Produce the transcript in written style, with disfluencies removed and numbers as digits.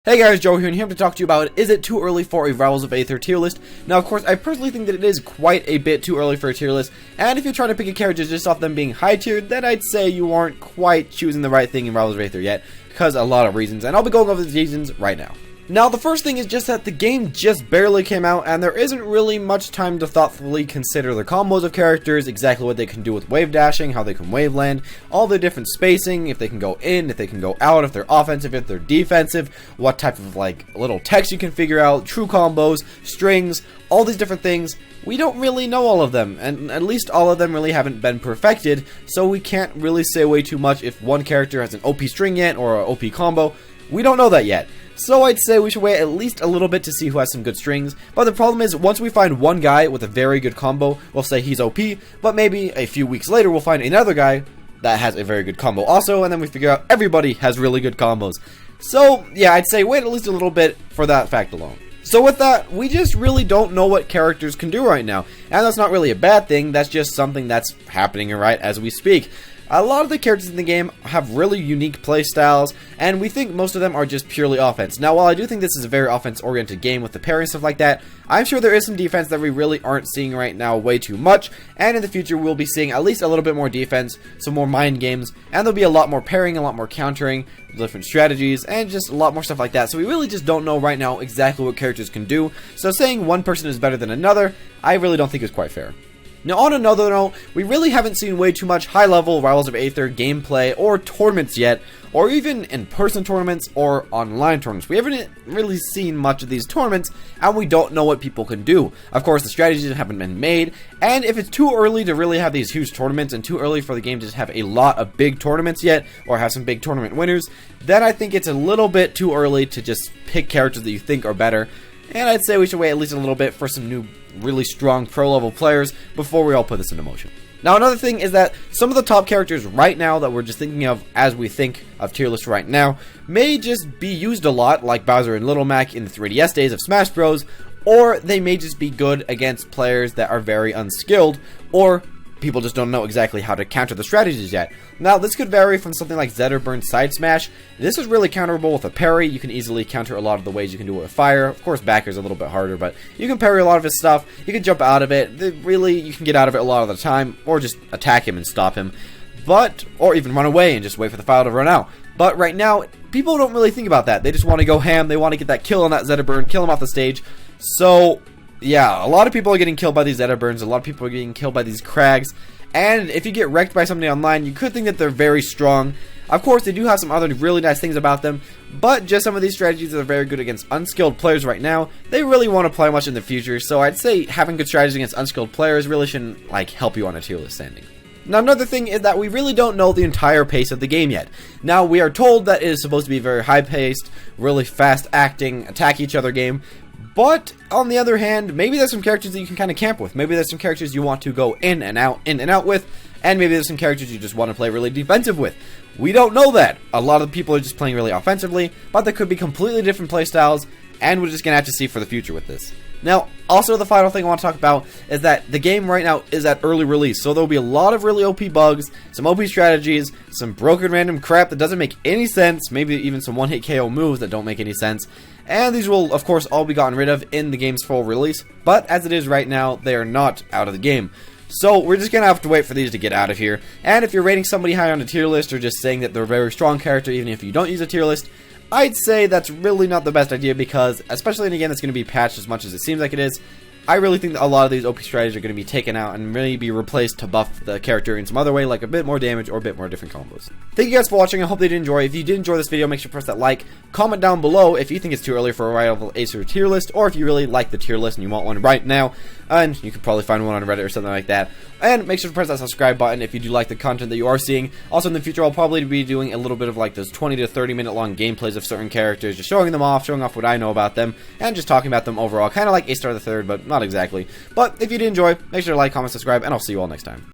Hey guys, Joe here, and here to talk to you about is it too early for a Rivals of Aether tier list? Now, of course, I personally think that it is quite a bit too early for a tier list, and if you're trying to pick a character just off them being high tiered, then I'd say you aren't quite choosing the right thing in Rivals of Aether yet, because a lot of reasons, and I'll be going over the reasons right now. Now, the first thing is just that the game just barely came out, and there isn't really much time to thoughtfully consider the combos of characters, exactly what they can do with wave dashing, how they can wave land, all the different spacing, if they can go in, if they can go out, if they're offensive, if they're defensive, what type of little text you can figure out, true combos, strings, all these different things. We don't really know all of them, and at least all of them really haven't been perfected, so we can't really say way too much if one character has an OP string yet or an OP combo. We don't know that yet. So I'd say we should wait at least a little bit to see who has some good strings, but the problem is once we find one guy with a very good combo, we'll say he's OP, but maybe a few weeks later we'll find another guy that has a very good combo also, and then we figure out everybody has really good combos. So yeah, I'd say wait at least a little bit for that fact alone. So with that, we just really don't know what characters can do right now, and that's not really a bad thing, that's just something that's happening right as we speak. A lot of the characters in the game have really unique playstyles, and we think most of them are just purely offense. Now, while I do think this is a very offense-oriented game with the parry and stuff like that, I'm sure there is some defense that we really aren't seeing right now way too much, and in the future we'll be seeing at least a little bit more defense, some more mind games, and there'll be a lot more parrying, a lot more countering, different strategies, and just a lot more stuff like that. So we really just don't know right now exactly what characters can do, so saying one person is better than another, I really don't think is quite fair. Now, on another note, we really haven't seen way too much high-level Rivals of Aether gameplay or tournaments yet, or even in-person tournaments or online tournaments. We haven't really seen much of these tournaments, and we don't know what people can do. Of course, the strategies haven't been made, and if it's too early to really have these huge tournaments and too early for the game to just have a lot of big tournaments yet, or have some big tournament winners, then I think it's a little bit too early to just pick characters that you think are better. And I'd say we should wait at least a little bit for some new, really strong pro-level players before we all put this into motion. Now, another thing is that some of the top characters right now that we're just thinking of as we think of tier lists right now may just be used a lot, like Bowser and Little Mac in the 3DS days of Smash Bros, or they may just be good against players that are very unskilled, or people just don't know exactly how to counter the strategies yet. Now, this could vary from something like Zedderburn Side Smash. This is really counterable with a parry. You can easily counter a lot of the ways you can do it with fire. Of course, backer's a little bit harder, but you can parry a lot of his stuff. You can jump out of it. Really, you can get out of it a lot of the time, or just attack him and stop him. Or even run away and just wait for the file to run out. But right now, people don't really think about that. They just want to go ham. They want to get that kill on that Zedderburn, kill him off the stage. So yeah, a lot of people are getting killed by these Zedderburns, a lot of people are getting killed by these Krags, and if you get wrecked by somebody online, you could think that they're very strong. Of course, they do have some other really nice things about them, but just some of these strategies that are very good against unskilled players right now, they really want to play much in the future, so I'd say having good strategies against unskilled players really shouldn't, help you on a tier list standing. Now, another thing is that we really don't know the entire pace of the game yet. Now, we are told that it is supposed to be a very high-paced, really fast-acting, attack each other game, but, on the other hand, maybe there's some characters that you can kind of camp with. Maybe there's some characters you want to go in and out with, and maybe there's some characters you just want to play really defensive with. We don't know that. A lot of people are just playing really offensively, but there could be completely different playstyles, and we're just going to have to see for the future with this. Now, also the final thing I want to talk about is that the game right now is at early release, so there'll be a lot of really OP bugs, some OP strategies, some broken random crap that doesn't make any sense, maybe even some one-hit KO moves that don't make any sense, and these will, of course, all be gotten rid of in the game's full release, but as it is right now, they are not out of the game. So we're just going to have to wait for these to get out of here, and if you're rating somebody high on a tier list or just saying that they're a very strong character even if you don't use a tier list, I'd say that's really not the best idea because, especially in a game that's going to be patched as much as it seems like it is, I really think that a lot of these OP strategies are going to be taken out and really be replaced to buff the character in some other way, like a bit more damage or a bit more different combos. Thank you guys for watching. I hope they did enjoy. If you did enjoy this video, make sure to press that like. Comment down below if you think it's too early for a Rivals of Aether tier list, or if you really like the tier list and you want one right now, and you could probably find one on Reddit or something like that. And make sure to press that subscribe button if you do like the content that you are seeing. Also, in the future, I'll probably be doing a little bit of those 20 to 30 minute long gameplays of certain characters, just showing off what I know about them, and just talking about them overall, kind of like A-Star the Third, but not exactly. But if you did enjoy, make sure to like, comment, subscribe, and I'll see you all next time.